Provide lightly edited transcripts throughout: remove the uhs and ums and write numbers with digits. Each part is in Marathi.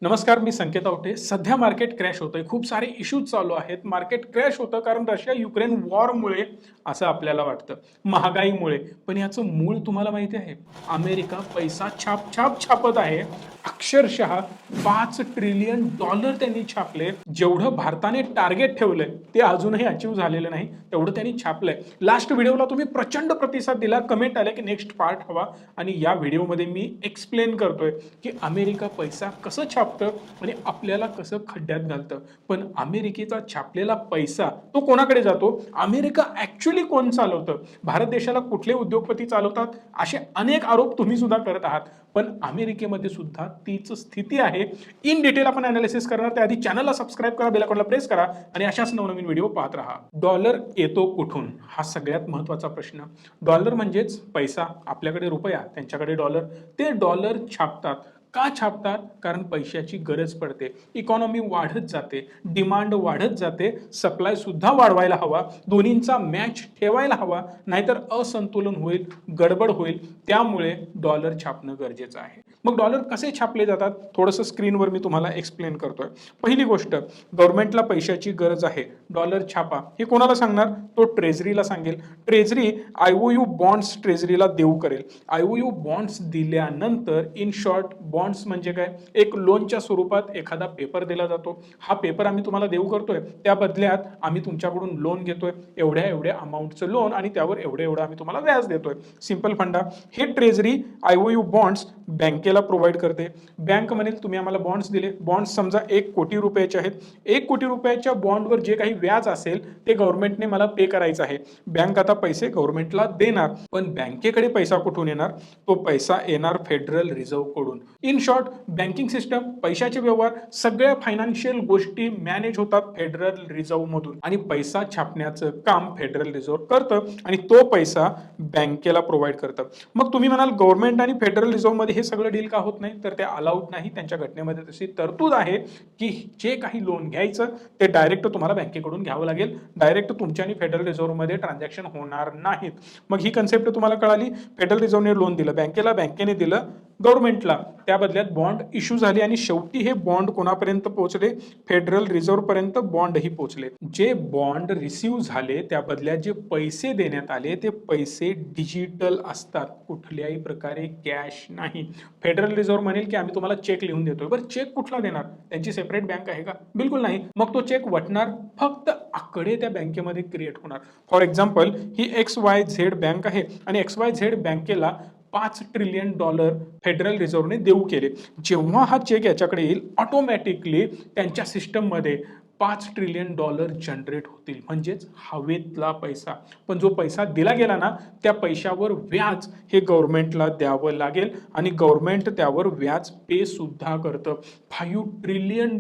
नमस्कार, मी संकेत आवटे. सध्या मार्केट क्रॅश होतंय. खूप सारे इश्यूज चालू आहेत. मार्केट क्रॅश होतं कारण रशिया-युक्रेन वॉरमुळे असं आपल्याला वाटतं. महागाईमुळे. पण याचं मूळ तुम्हाला माहिती आहे? अमेरिका पैसा छापत आहे. अक्षरशः $5 ट्रिलियन त्यांनी छापले. जेवढं भारताने टार्गेट ठेवलंय ते अजूनही अचीव्ह झालेलं नाही. तेवढं त्यांनी छापलंय. लास्ट व्हिडिओला तुम्ही प्रचंड प्रतिसाद दिला. कमेंट आले की नेक्स्ट पार्ट हवा आणि या व्हिडिओमध्ये मी एक्सप्लेन करतोय की अमेरिका पैसा कसं छापतं आणि आपल्याला कसं खड्ड्यात घालतं. पण अमेरिकेचा छापलेला पैसा तो कोणाकडे जातो? अमेरिका ॲक्च्युअली कोण चालवतं? भारत देशाला कुठले उद्योगपती चालवतात? असे अनेक आरोप तुम्ही सुद्धा करत आहात. पण अमेरिकेमध्ये सुद्धा तीच स्थिती आहे. इन डिटेल आपण अनालिसिस करणार. त्याआधी चॅनलला सबस्क्राईब करा, बेल आयकॉनला प्रेस करा आणि अशाच नवनवीन व्हिडिओ पाहत राहा. डॉलर येतो कुठून? हा सगळ्यात महत्त्वाचा प्रश्न. डॉलर म्हणजेच पैसा. आपल्याकडे रुपया, त्यांच्याकडे डॉलर. ते डॉलर छापतात. का छापतात? कारण पैशाची गरज पडते. इकॉनॉमी वाढत जाते, डिमांड वाढत जाते, सप्लाय सुद्धा वाढवायला हवा, दोन्हींचा मॅच ठेवायला हवा, नाहीतर असंतुलन होईल, गडबड होईल. त्यामुळे डॉलर छापणं गरजेचं आहे. मग डॉलर कसे छापले जातात? थोडंसं स्क्रीनवर मी तुम्हाला एक्सप्लेन करतोय. पहिली गोष्ट, गव्हर्नमेंटला पैशाची गरज आहे, डॉलर छापा. हे कोणाला सांगणार? तो ट्रेझरीला सांगेल. ट्रेझरी आयओयू बॉन्ड्स ट्रेझरीला देऊ करेल. आयओयू बॉन्ड्स दिल्यानंतर इन शॉर्ट बॉन्ड्स म्हणजे काय? एक लोनच्या स्वरूपात एखादा पेपर दिला जातो. हा पेपर आम्ही तुम्हाला देऊ करतोय, त्या बदल्यात आम्ही तुमच्याकडून लोन घेतोय, एवढ्या अमाऊंटचं लोन आणि त्यावर एवढं आम्ही तुम्हाला व्याज देतोय. सिंपल फंडा. हे ट्रेझरी आयओयू बॉन्ड्स बँकेला प्रोव्हाइड करते. बँक म्हणेल तुम्ही आम्हाला बॉन्ड्स दिले. बॉन्ड्स समजा 1 कोटी रुपयाचे आहेत. 1 कोटी रुपयाच्या बॉन्डवर जे काही व्याज असेल ते गव्हर्नमेंटने मला पे करायचं आहे. बँक आता पैसे गव्हर्नमेंटला देणार. पण बँकेकडे पैसा कुठून येणार? तो पैसा येणार फेडरल रिझर्व्ह कडून. इन शॉर्ट, बँकिंग सिस्टम, पैशाचे व्यवहार, सगळ्या फायनान्शियल गोष्टी मॅनेज होतात फेडरल रिझर्व्ह मधून आणि पैसा छापण्याचं काम फेडरल रिझर्व्ह करतं आणि तो पैसा बँकेला प्रोव्हाइड करतं. मग तुम्ही म्हणाल गव्हर्नमेंट आणि फेडरल रिझर्व्ह मध्ये हे सगळं डील का होत नाही? तर ते अलाउड नाही. त्यांच्या घटनेमध्ये तशी तरतूद आहे की जे काही लोन घ्यायचं ते डायरेक्ट तुम्हाला बँकेकडून घ्यावं लागेल. डायरेक्ट तुमच्या आणि फेडरल रिझर्व्ह मध्ये ट्रान्झॅक्शन होणार नाहीत. मग ही कन्सेप्ट तुम्हाला कळाली. फेडरल रिझर्व्हने लोन दिलं बँकेला, बँकेने दिलं गव्हर्नमेंटला. त्या बदल्यात बॉन्ड इश्यू झाले आणि शेवटी हे बॉन्ड कोणापर्यंत पोहोचले? फेडरल रिझर्व्ह पर्यंत बॉन्डही पोहोचले. जे बॉन्ड रिसीव्ह झाले त्या बदल्यात जे पैसे देण्यात आले ते पैसे डिजिटल असतात, कुठल्याही प्रकारे कॅश नाही. फेडरल रिझर्व्ह म्हणेल की आम्ही तुम्हाला चेक लिहून देतोय. बरं, चेक कुठला देणार? त्यांची सेपरेट बँक आहे का? बिलकुल नाही. मग तो चेक वटणार, फक्त आकडे त्या बँकेमध्ये क्रिएट होणार. For example, he XYZ bank आहे आणि XYZ बँकेला $5 ट्रिलियन फेडरल रिझर्व्हने देऊ केले. जेव्हा हा चेक याच्याकडे येईल, ऑटोमॅटिकली त्यांच्या सिस्टममध्ये $5 ट्रिलियन जनरेट होतील. म्हणजेच हवेतला पैसा. पण जो पैसा दिला गेला ना, त्या पैशावर व्याज हे गव्हर्नमेंटला द्यावं लागेल आणि गव्हर्नमेंट त्यावर व्याज पे सुद्धा करतं. $5 ट्रिलियन.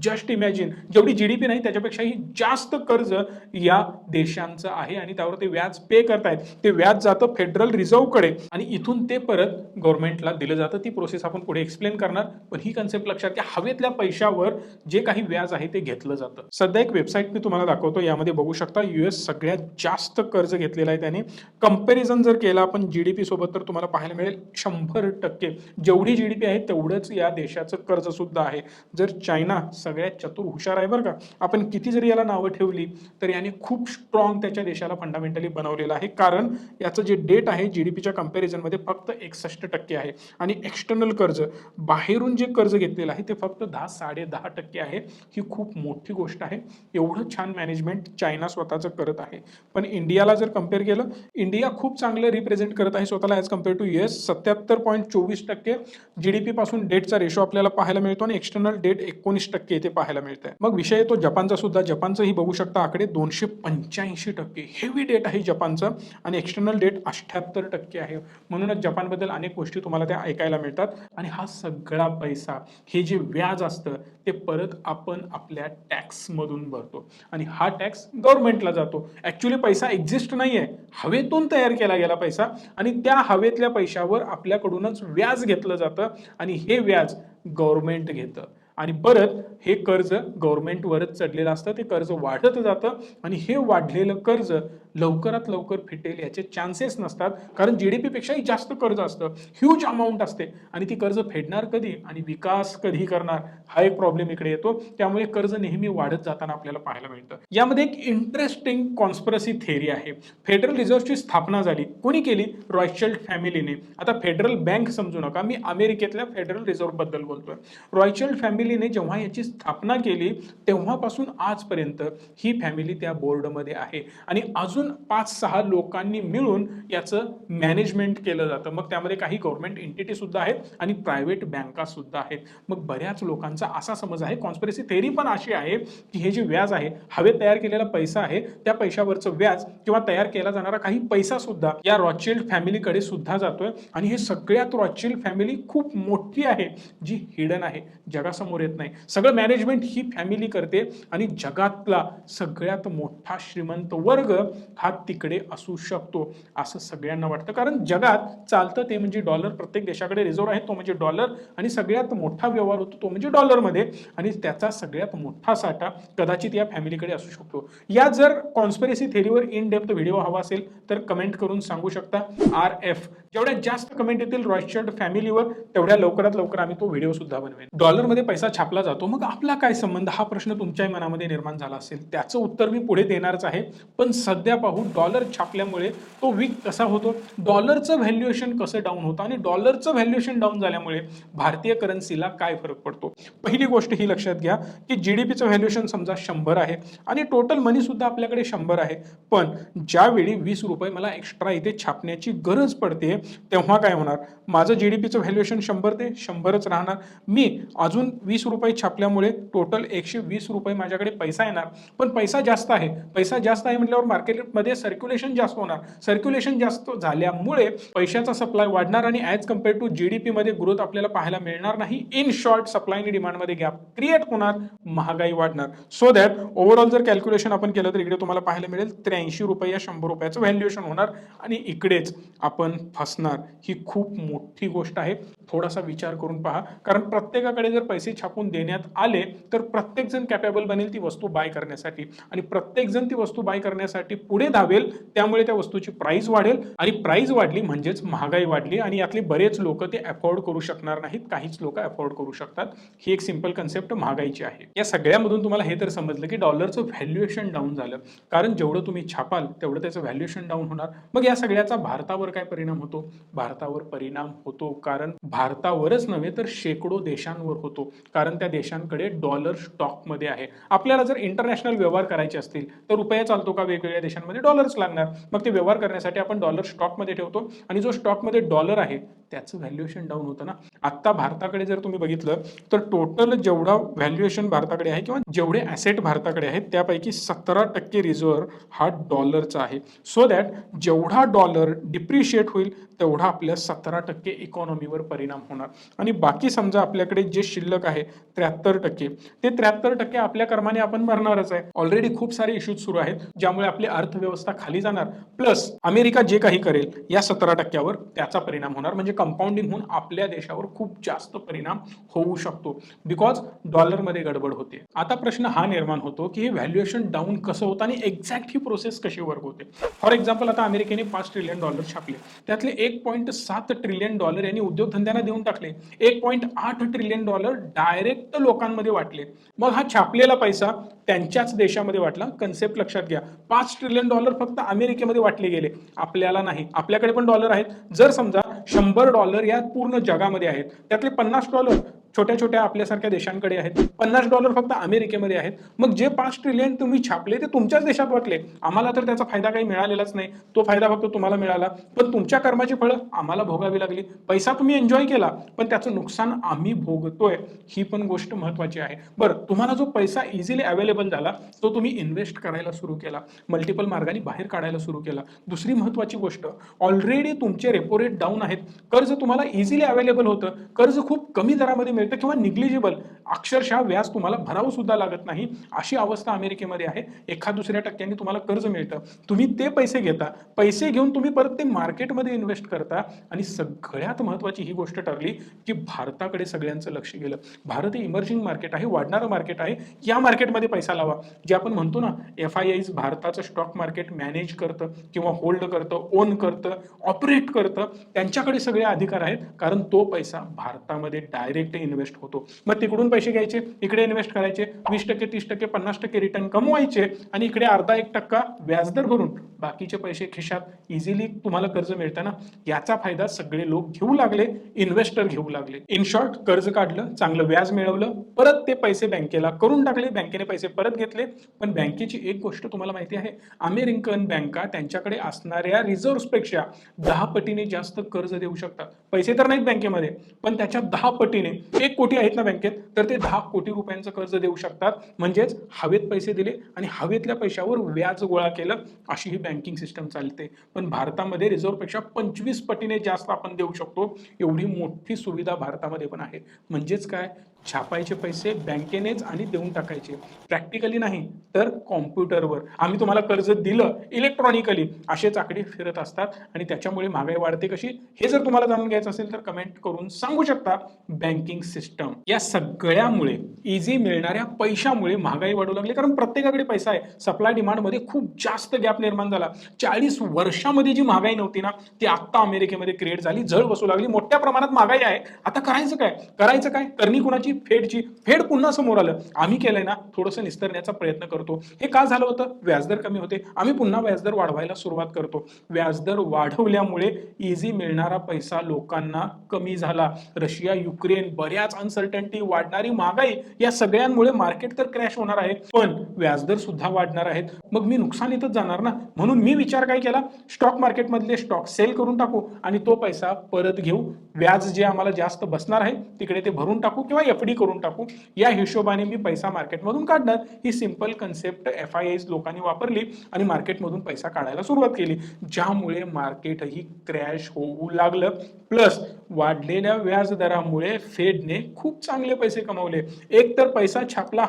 जस्ट इमॅजिन, जेवढी जीडीपी नाही त्याच्यापेक्षाही जास्त कर्ज या देशांचं आहे आणि त्यावर ते व्याज पे करतायत. ते व्याज जातं फेडरल रिझर्व्हकडे आणि इथून ते परत गव्हर्नमेंटला दिलं जातं. ती प्रोसेस आपण पुढे एक्सप्लेन करणार. पण ही कन्सेप्ट लक्षात घ्या, हवेतल्या पैशावर जे काही व्याज आहे ते घेतलं जातं. सध्या एक वेबसाईट मी तुम्हाला दाखवतो. यामध्ये बघू शकता US सगळ्यात जास्त कर्ज घेतलेलं आहे त्याने. कंपॅरिझन जर केला आपण जीडीपी सोबत तर तुम्हाला पाहायला मिळेल 100%. जेवढी जीडीपी आहे तेवढंच या देशाचं कर्ज सुद्धा आहे. जर चायना सगळ्यात चतुर हुशार आहे बरं का. आपण किती जरी याला नावं ठेवली तर याने खूप स्ट्रॉंग त्याच्या देशाला फंडामेंटली बनवलेलं आहे. कारण याचं जे डेट आहे जीडीपीच्या कंपॅरिझनमध्ये फक्त 61% आहे आणि एक्सटर्नल कर्ज, बाहेरून जे कर्ज घेतलेलं आहे ते फक्त 10-10.5% आहे. ही खूप मोठी गोष्ट आहे. एवढं छान मॅनेजमेंट चायना स्वतःचं करत आहे. पण इंडियाला जर कम्पेअर केलं, इंडिया खूप चांगलं रिप्रेझेंट करत आहे स्वतःला as compared to US. 77.24% GDP पासून डेटचा रेशो आपल्याला पाहायला मिळतो आणि एक्सटर्नल डेट 19% इथे पाहायला मिळतंय. मग विषय येतो जपानचा सुद्धा. जपानचंही बघू शकता आकडे 285%. हेवी डेट आहे जपानचं आणि एक्सटर्नल डेट 78% आहे. म्हणूनच जपानबद्दल अनेक गोष्टी तुम्हाला त्या ऐकायला मिळतात. आणि हा सगळा पैसा, हे जे व्याज असतं ते परत आपण आपल्या टॅक्समधून भरतो आणि हा टॅक्स गव्हर्नमेंटला जातो. ॲक्च्युली पैसा एक्झिस्ट नाही आहे, हवेतून तयार केला गेला पैसा आणि त्या हवेतल्या पैशावर आपल्याकडूनच व्याज घेतलं जातं आणि हे व्याज गव्हर्नमेंट घेतं. आणि परत हे कर्ज गव्हर्नमेंटवरच चढलेलं असतं, ते कर्ज वाढत जातं आणि हे वाढलेलं कर्ज लवकरात लवकर फिटेल याचे चान्सेस नसतात, कारण जीडीपी पेक्षाही जास्त कर्ज असतं, ह्यूज अमाऊंट असते आणि ती कर्ज फेडणार कधी आणि विकास कधी करणार, हा एक प्रॉब्लेम इकडे येतो. त्यामुळे कर्ज नेहमी वाढत जाताना आपल्याला पाहायला मिळतं. यामध्ये एक इंटरेस्टिंग कॉन्स्पिरसी थेअरी आहे. फेडरल रिझर्व्हची स्थापना झाली, कोणी केली? रॉयचल्ड फॅमिलीने. आता फेडरल बँक समजू नका, मी अमेरिकेतल्या फेडरल रिझर्व्ह बद्दल बोलतोय. रॉयचल्ड फॅमिलीने जेव्हा याची स्थापना केली तेव्हापासून आजपर्यंत ही फॅमिली त्या बोर्डमध्ये आहे आणि अजून 5-6 लोकांनी मिळून याचं मॅनेजमेंट केलं जातं. मग त्यामध्ये काही गव्हर्नमेंट एंटिटी सुद्धा आहेत आणि प्रायव्हेट बँका सुद्धा आहेत. मग बऱ्याच लोकांचा असा समज आहे, कॉन्स्पिरसी थेअरी पण अशी आहे की हे जे व्याज आहे, हवे तयार केलेला पैसा आहे, त्या पैशावरचं व्याज किंवा तयार केला जाणारा काही पैसा सुद्धा या रॉथशिल्ड फॅमिलीकडे सुद्धा जातोय आणि हे सगळ्यात रॉथशिल्ड फॅमिली खूप मोठी आहे, जी हिडन आहे, जगासमोर येत नाही. सगळं मॅनेजमेंट ही फॅमिली करते आणि जगातला सगळ्यात मोठा श्रीमंत वर्ग हा तिकडे असू शकतो असं सगळ्यांना वाटतं, कारण जगात चालतं ते म्हणजे डॉलर. प्रत्येक देशाकडे रिझर्व्ह आहे तो म्हणजे डॉलर आणि सगळ्यात मोठा व्यवहार होतो तो म्हणजे डॉलरमध्ये आणि त्याचा सगळ्यात मोठा साठा कदाचित या फॅमिलीकडे असू शकतो. या जर कॉन्स्पिरसी थेअरीवर इन डेप्थ व्हिडिओ हवा असेल तर कमेंट करून सांगू शकता. RF जेवढ्या जास्त कमेंट येतील रॉथशिल्ड फॅमिलीवर तेवढ्या लवकरात लवकर आम्ही तो व्हिडिओ सुद्धा बनवेन. डॉलरमध्ये पैसा छापला जातो, मग आपला काय संबंध, हा प्रश्न तुमच्याही मनामध्ये निर्माण झाला असेल. त्याचं उत्तर मी पुढे देणारच आहे, पण सध्या पाहू डॉलर छापल्यामुळे तो वीक कसा होतो, डॉलरचं व्हॅल्युएशन कसं डाऊन होतं आणि डॉलरचं व्हॅल्युएशन डाऊन झाल्यामुळे भारतीय करन्सीला काय फरक पडतो. पहिली गोष्ट ही लक्षात घ्या की जीडीपीचं व्हॅल्युएशन समजा 100 आहे आणि टोटल मनी सुद्धा आपल्याकडे 100 आहे, पण ज्यावेळी 20 रुपये मला एक्स्ट्रा इथे छापण्याची गरज पडते तेव्हा काय होणार, माझं जीडीपीचं व्हॅल्युएशन 100 ते 100च राहणार. मी अजून 20 रुपये छापल्यामुळे टोटल 120 रुपये माझ्याकडे पैसा येणार, पण पैसा जास्त आहे. पैसा जास्त आहे म्हटल्यावर मार्केटमध्ये सर्क्युलेशन जास्त होणार. सर्क्युलेशन जास्त झाल्यामुळे पैशाचा सप्लाय वाढणार आणि ॲज कम्पेअर टू जीडीपी मध्ये ग्रोथ आपल्याला पाहायला मिळणार नाही. इन शॉर्ट सप्लाय आणि डिमांडमध्ये गॅप क्रिएट होणार, महागाई वाढणार. सो दॅट ओव्हरऑल जर कॅल्क्युलेशन आपण केलं तर इकडे तुम्हाला पाहायला मिळेल 83 रुपये या 100 रुपयाचं व्हॅल्युएशन होणार आणि इकडेच आपण फसणार. ही खूप मोठी गोष्ट आहे, थोडासा विचार करून पहा, कारण प्रत्येकाकडे जर पैसे छापून देण्यात आले तर प्रत्येक जण कॅपेबल बनेल ती वस्तू बाय करण्यासाठी आणि प्रत्येक जण ती वस्तू बाय करण्यासाठी पुढे धावेल. त्यामुळे त्या वस्तूची प्राइस वाढेल आणि प्राइस वाढली म्हणजेच महागाई वाढली आणि यातले बरेच लोक ते अफोर्ड करू शकणार नाहीत, काहीच लोक अफोर्ड करू शकतात. ही एक सिंपल कन्सेप्ट महागाईची आहे. या सगळ्यामधून तुम्हाला हे तर समजलं की डॉलरचं व्हॅल्युएशन डाऊन झालं, कारण जेवढं तुम्ही छापाल तेवढं त्याचं व्हॅल्युएशन डाऊन होणार. मग या सगळ्याचा भारतावर काय परिणाम होतो, भारतावर परिणाम होतो, कारण भारतावरच नव्हे तर शेकडो देशांवर होतो, कारण त्या देशांकडे डॉलर स्टॉकमध्ये आहे. आपल्याला जर इंटरनॅशनल व्यवहार करायचे असतील तर रुपया चालतो का, वेगवेगळ्या देशांमध्ये डॉलर्स लागणार. मग ते व्यवहार करण्यासाठी आपण डॉलर स्टॉकमध्ये ठेवतो आणि जो स्टॉकमध्ये डॉलर आहे त्याचं व्हॅल्युएशन डाऊन होतं ना. आता भारताकडे जर तुम्ही बघितलं तर टोटल जेवढा व्हॅल्युएशन भारताकडे आहे किंवा जेवढे ॲसेट भारताकडे आहेत त्यापैकी 17% रिझर्व्ह हा डॉलरचा आहे. सो दॅट जेवढा डॉलर डिप्रिशिएट होईल तेवढा आपल्या 17% इकॉनॉमीवर परिणाम होणार आणि बाकी समजा आपल्याकडे जे शिल्लक आहे 73%, ते 73% आपल्या कर्माने आपण भरणारच आहे. ऑलरेडी खूप सारे इश्यूज सुरू आहेत ज्यामुळे आपली अर्थव्यवस्था खाली जाणार, प्लस अमेरिका जे काही करेल या 17%वर त्याचा परिणाम होणार, म्हणजे कंपाऊंडिंग होऊन आपल्या देशावर खूप जास्त परिणाम होऊ शकतो बिकॉज डॉलरमध्ये गडबड होते. आता प्रश्न हा निर्माण होतो की हे व्हॅल्युएशन डाऊन कसं होतं आणि एक्झॅक्ट ही प्रोसेस कशी वर्क होते. फॉर एक्झाम्पल आता अमेरिकेने $5 ट्रिलियन छापले, त्यातले $1.7 ट्रिलियन यांनी उद्योगधंद्यांना देऊन टाकले, $1.8 ट्रिलियन डायरेक्ट लोकांमध्ये वाटले. मग हा छापलेला पैसा त्यांच्याच देशामध्ये वाटला. कन्सेप्ट लक्षात घ्या, $5 ट्रिलियन फक्त अमेरिकेमध्ये वाटले गेले, आपल्याला नाही. आपल्याकडे पण डॉलर आहेत. जर समजा $100 या पूर्ण जगामध्ये आहेत, त्यातले $50 छोट्या छोट्या आपल्यासारख्या देशांकडे आहेत, $50 फक्त अमेरिकेमध्ये आहेत. मग जे 5 ट्रिलियन तुम्ही छापले ते तुमच्याच देशात वाटले, आम्हाला तर त्याचा फायदा काही मिळालेलाच नाही. तो फायदा फक्त तुम्हाला मिळाला, पण तुमच्या कर्माची फळं आम्हाला भोगावी लागली. पैसा तुम्ही एन्जॉय केला पण त्याचं नुकसान आम्ही भोगतोय, ही पण गोष्ट महत्वाची आहे. बरं, तुम्हाला जो पैसा इझिली अवेलेबल झाला तो तुम्ही इन्व्हेस्ट करायला सुरू केला, मल्टिपल मार्गाने बाहेर काढायला सुरू केला. दुसरी महत्वाची गोष्ट, ऑलरेडी तुमचे रेपो रेट डाऊन आहेत, कर्ज तुम्हाला इझिली अवेलेबल होतं, कर्ज खूप कमी दरामध्ये मिळतं व्यतिरिक्त किंवा निग्लिजिबल अक्षरशः व्याज तुम्हाला भरावं सुद्धा लागत नाही अशी अवस्था अमेरिकेमध्ये आहे. 1-2% तुम्हाला कर्ज मिळतं, तुम्ही ते पैसे घेता, पैसे घेऊन तुम्ही परत ते मार्केटमध्ये इन्व्हेस्ट करता आणि सगळ्यात महत्त्वाची ही गोष्ट ठरली की भारताकडे सगळ्यांचं लक्ष गेलं. भारत हे इमर्जिंग मार्केट आहे, वाढणारं मार्केट आहे, या मार्केटमध्ये पैसा लावा. जे आपण म्हणतो ना FIIs भारताचं स्टॉक मार्केट मॅनेज करतं किंवा होल्ड करतं, ओन करतं, ऑपरेट करतं, त्यांच्याकडे सगळे अधिकार आहेत कारण तो पैसा भारतामध्ये डायरेक्ट इन्व्हेस्ट होतो. मग तिकडून पैसे घ्यायचे, इकडे इन्व्हेस्ट करायचे, 20%, 30%, 50% रिटर्न कमवायचे आणि इकडे अर्धा 1% व्याजदर भरून बाकीचे पैसे खिशात इझिली तुम्हाला कर्ज मिळतं ना, याचा फायदा सगळे लोक घेऊ लागले, इन्व्हेस्टर घेऊ लागले. इन शॉर्ट, कर्ज काढलं, चांगलं व्याज मिळवलं, परत ते पैसे बँकेला करून टाकले, बँकेने पैसे परत घेतले. पण बँकेची एक गोष्ट तुम्हाला माहिती आहे, अमेरिकन बँका त्यांच्याकडे असणाऱ्या रिझर्व्हपेक्षा 10 पटीने जास्त कर्ज देऊ शकतात. पैसे तर नाहीत बँकेमध्ये, पण त्याच्या 10 पटीने, 1 कोटी आहेत ना बँकेत, तर ते 10 कोटी रुपयांचं कर्ज देऊ शकतात. म्हणजेच हवेत पैसे दिले आणि हवेतल्या पैशावर व्याज गोळा केलं, अशी ही बँकिंग सिस्टम चालते. पण भारतामध्ये रिझर्व्हपेक्षा 25 पटीने जास्त आपण देऊ शकतो, एवढी मोठी सुविधा भारतामध्ये पण आहे. म्हणजेच काय, छापायचे पैसे बँकेनेच आणि देऊन टाकायचे, प्रॅक्टिकली नाही तर कॉम्प्युटरवर. आम्ही तुम्हाला कर्ज दिलं इलेक्ट्रॉनिकली, असेच आकडे फिरत असतात आणि त्याच्यामुळे महागाई वाढते कशी, हे जर तुम्हाला जाणून घ्यायचं असेल तर कमेंट करून सांगू शकता. बँकिंग सिस्टम या सगळ्यामुळे, इझी मिळणाऱ्या पैशामुळे महागाई वाढू लागली, कारण प्रत्येकाकडे पैसा आहे. सप्लाय डिमांड मध्ये खूप जास्त गॅप निर्माण झाला. 40 वर्षामध्ये जी महागाई नव्हती ना, ती आता अमेरिकेमध्ये क्रिएट झाली, झळ बसू लागली. मोठ्या प्रमाणात महागाई आहे. आता करायचं काय, करणी कुणाची, फेडची. फेड पुन्हा समोर आलं. आम्ही केलंय ना, थोडंसं निस्तरण्याचा प्रयत्न करतो. हे का झालं होतं, व्याजदर कमी होते, आम्ही पुन्हा व्याजदर वाढवायला सुरुवात करतो. व्याजदर वाढवल्यामुळे इझी मिळणारा पैसा लोकांना कमी झाला. रशिया, युक्रेन, बऱ्याच अनसर्टन्टी, वाढणारी महागाई, या सगळ्यांमुळे मार्केट तर क्रॅश होणार आहे, पण व्याजदर सुद्धा वाढणार आहेत. मग मी नुकसानीतच जाणार ना. म्हणून मी विचार काय केला, स्टॉक मार्केटमधले स्टॉक सेल करून टाकू आणि तो पैसा परत घेऊ. व्याज जे आम्हाला जास्त बसणार आहे तिकडे ते भरून टाकू किंवा FD करून टाकू. या हिशोबाने मी पैसा मार्केटमधून काढणार. ही सिंपल कन्सेप्ट FIIs लोकांनी वापरली आणि मार्केटमधून पैसा काढायला सुरुवात केली, ज्यामुळे मार्केटही क्रॅश होऊ लागलं. प्लस वाढलेल्या व्याजदरामुळे फेडने खूप चांगले पैसे कमवले. एक तर पैसा छापला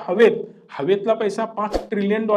हवेतला पैसा $5 ट्रिलियन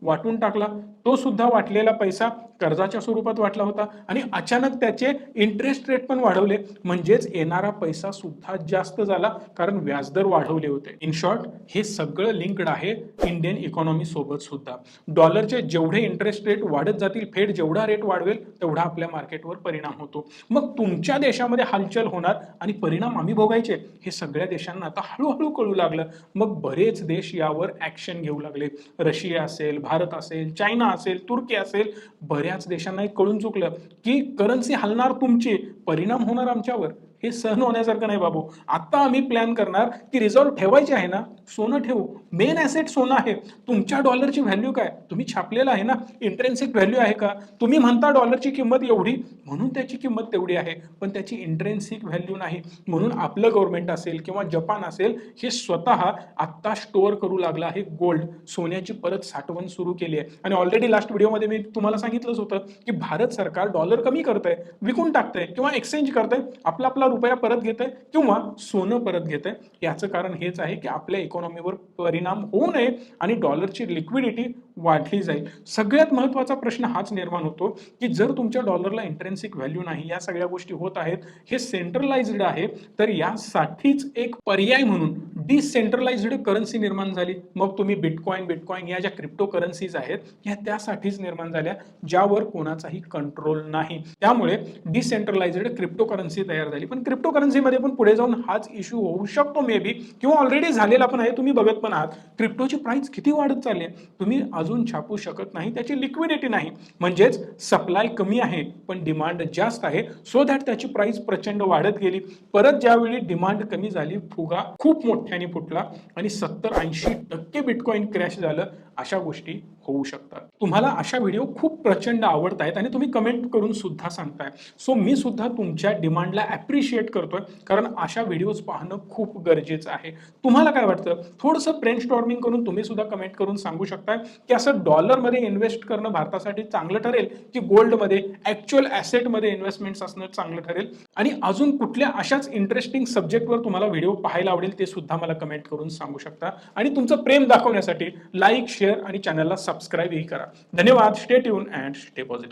वाटून टाकला. तो सुद्धा वाटलेला पैसा कर्जाच्या स्वरूपात वाटला होता आणि अचानक त्याचे इंटरेस्ट रेट पण वाढवले, म्हणजेच येणारा पैसा सुद्धा जास्त झाला कारण व्याजदर वाढवले होते. इन शॉर्ट, हे सगळं लिंक्ड आहे इंडियन इकॉनॉमी सोबत सुद्धा. डॉलरचे जेवढे इंटरेस्ट रेट वाढत जातील, फेड जेवढा रेट वाढवेल तेवढा आपल्या मार्केटवर परिणाम होतो. मग तुमच्या देशामध्ये हालचाल होणार आणि परिणाम आम्ही भोगायचे, हे सगळ्या देशांना आता हळूहळू कळू लागलं. मग बरेच देश यावर ऍक्शन घेऊ लागले. रशिया असेल, भारत असेल, चायना असेल, तुर्की असेल, बऱ्याच देशांना कळून चुकलं की करन्सी हलणार तुमची, परिणाम होणार आमच्यावर. हे सहन होण्यासारखं नाही बाबू. आता आम्ही प्लॅन करणार की रिझर्व्ह ठेवायचे आहे ना, सोनं ठेवू. मेन ॲसेट सोनं आहे. तुमच्या डॉलरची व्हॅल्यू काय, तुम्ही छापलेलं आहे ना, इंट्रेन्सिक व्हॅल्यू आहे का. तुम्ही म्हणता डॉलरची किंमत एवढी म्हणून त्याची किंमत तेवढी आहे, पण त्याची इंट्रेन्सिक व्हॅल्यू नाही. म्हणून आपलं गव्हर्नमेंट असेल किंवा जपान असेल, हे स्वतः आत्ता स्टोअर करू लागला आहे गोल्ड, सोन्याची परत साठवण सुरू केली आहे. आणि ऑलरेडी लास्ट व्हिडिओमध्ये मी तुम्हाला सांगितलंच होतं की भारत सरकार डॉलर कमी करतंय, विकून टाकतंय किंवा एक्सचेंज करतंय, आपला रुपया परत घेतंय किंवा सोनं परत घेतंय. याचं कारण हेच आहे की आपल्या इकॉनॉमीवर परिणाम होऊ नये आणि डॉलरची लिक्विडिटी वाढली जाईल. सगळ्यात महत्त्वाचा प्रश्न हाच निर्माण होतो की जर तुमच्या डॉलरला इंट्रेन्सिक व्हॅल्यू नाही, या सगळ्या गोष्टी होत आहेत, हे सेंट्रलाइज्ड आहे, तर यासाठीच एक पर्याय म्हणून डिसेंट्रलाइज्ड करन्सी निर्माण झाली. मग तुम्ही बिटकॉइन या ज्या क्रिप्टो करन्सीज आहेत, या त्यासाठीच निर्माण झाल्या, ज्यावर कोणाचाही कंट्रोल नाही. त्यामुळे डिसेंट्रलाइज्ड क्रिप्टो करन्सी तयार झाली. पण क्रिप्टो करन्सीमध्ये पण पुढे जाऊन हाच इश्यू होऊ शकतो मे बी, किंवा ऑलरेडी झालेला पण आहे. तुम्ही बघत पण आहात क्रिप्टोची प्राइस किती वाढत चालली आहे. तुम्ही अजून छापू शकत नाही, त्याची लिक्विडिटी नाही, म्हणजेच सप्लाय कमी आहे पण डिमांड जास्त आहे, सो दॅट त्याची प्राइस प्रचंड वाढत गेली. परत ज्यावेळी डिमांड कमी झाली, फुगा खूप मोठ्याने फुटला आणि 70-80% बिटकॉइन क्रॅश झालं अशा गोष्टी होऊ शकतात. तुम्हाला अशा व्हिडिओ खूप प्रचंड आवडत आहेत आणि तुम्ही कमेंट करून सुद्धा सांगताय. सो मी सुद्धा तुमच्या डिमांडला ॲप्रिशिएट करतोय, कारण अशा व्हिडिओज पाहणं खूप गरजेचं आहे. तुम्हाला काय वाटतं? थोडंसं ब्रेनस्टॉर्मिंग करून तुम्ही सुद्धा कमेंट करून सांगू शकताय, की असं डॉलरमध्ये इन्व्हेस्ट करणं भारतासाठी चांगलं ठरेल, की गोल्डमध्ये, ॲक्चुअल ॲसेटमध्ये इन्व्हेस्टमेंट्स असणं चांगलं ठरेल? आणि अजून कुठल्या अशाच इंटरेस्टिंग सब्जेक्टवर तुम्हाला व्हिडिओ पाहायला आवडेल ते सुद्धा मला कमेंट करून सांगू शकता. आणि तुमचं प्रेम दाखवण्यासाठी लाईक, शेअर आणि चॅनलला सबस्क्राईबही करा. धन्यवाद. Stay tune and stay positive.